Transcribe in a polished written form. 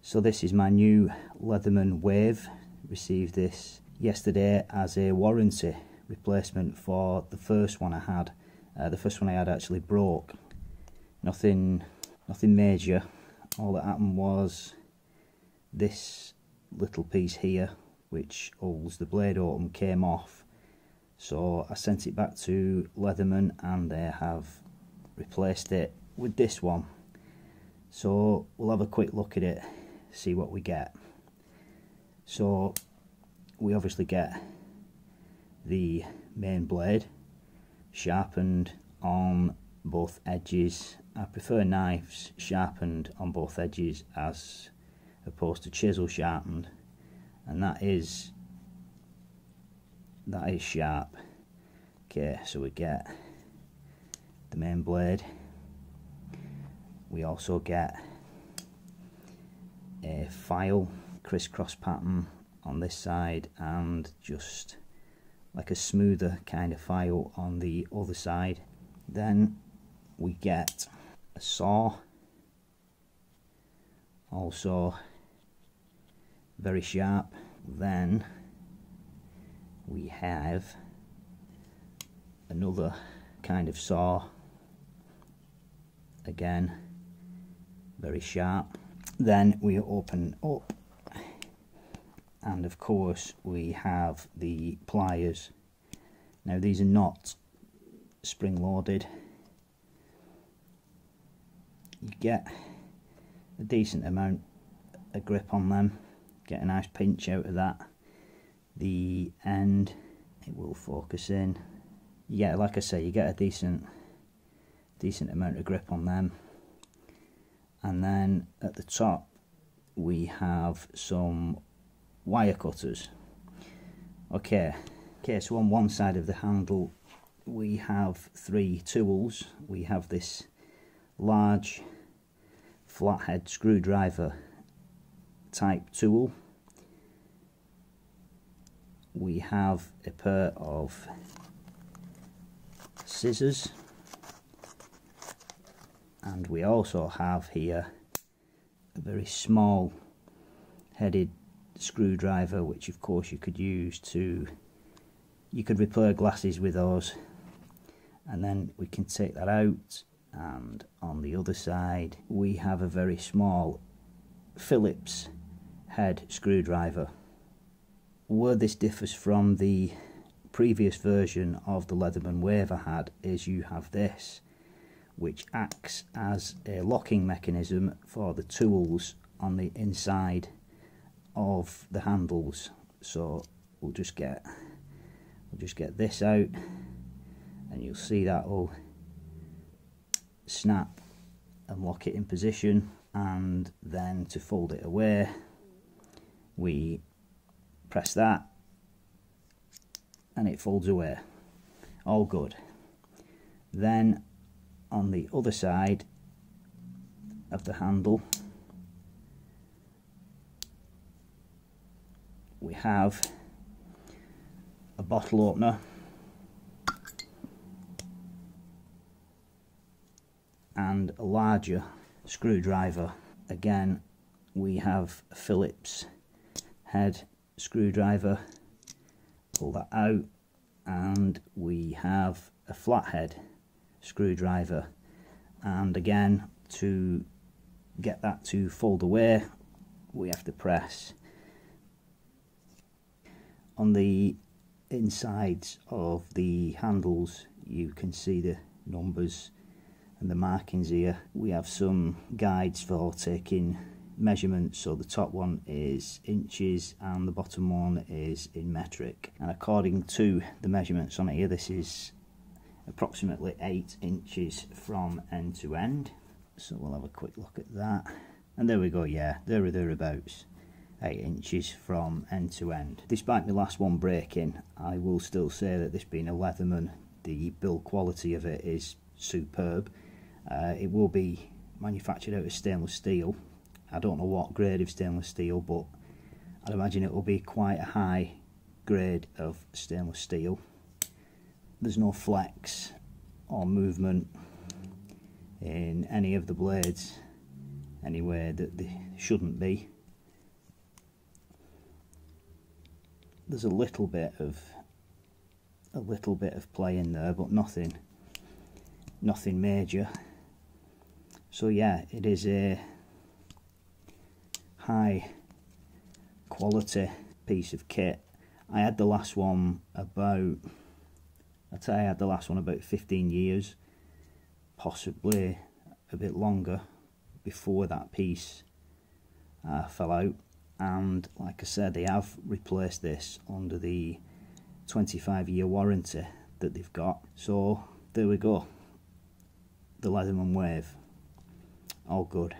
So this is my new Leatherman Wave. Received this yesterday as a warranty replacement for the first one I had. The first one I had actually broke. Nothing major. All that happened was this little piece here, which holds the blade open, came off. So I sent it back to Leatherman and they have replaced it with this one. So we'll have a quick look at it, see what we get. So we obviously get the main blade sharpened on both edges. I prefer knives sharpened on both edges as opposed to chisel sharpened, and that is sharp. Okay, so we get the main blade. We also get a file crisscross pattern on this side and just like a smoother kind of file on the other side. Then we get a saw, also very sharp. Then we have another kind of saw, again very sharp. Then we open up and of course we have the pliers. Now these are not spring loaded. You get a decent amount of grip on them, get a nice pinch out of that. The end, it will focus in. Yeah, like I say, you get a decent amount of grip on them. And then at the top we have some wire cutters. Okay, so on one side of the handle we have 3 tools. We have this large flathead screwdriver type tool. We have a pair of scissors, and we also have here a very small headed screwdriver, which of course you could use you could repair glasses with those. And then we can take that out, and on the other side we have a very small Phillips head screwdriver. Where this differs from the previous version of the Leatherman Wave I had is you have this, which acts as a locking mechanism for the tools on the inside of the handles. So we'll just get this out, and you'll see that will snap and lock it in position. And then to fold it away, we press that and it folds away. All good. Then on the other side of the handle we have a bottle opener and a larger screwdriver. Again, we have a Phillips head screwdriver. Pull that out, and we have a flathead screwdriver. And again, to get that to fold away, we have to press. On the insides of the handles you can see the numbers and the markings here. We have some guides for taking measurements, so the top one is inches and the bottom one is in metric, and according to the measurements on here, this is approximately 8 inches from end to end. So we'll have a quick look at that, and there we go. Yeah, thereabouts 8 inches from end to end. Despite my last one breaking, I will still say that this being a Leatherman, the build quality of it is superb. It will be manufactured out of stainless steel. I don't know what grade of stainless steel, but I'd imagine it will be quite a high grade of stainless steel. There's no flex or movement in any of the blades anywhere that they shouldn't be. there's a little bit of play in there, but nothing major. So yeah, it is a high quality piece of kit. I had the last one about, I'd say I had the last one about 15 years, possibly a bit longer, before that piece fell out. And like I said, they have replaced this under the 25-year warranty that they've got. So there we go, the Leatherman Wave, all good.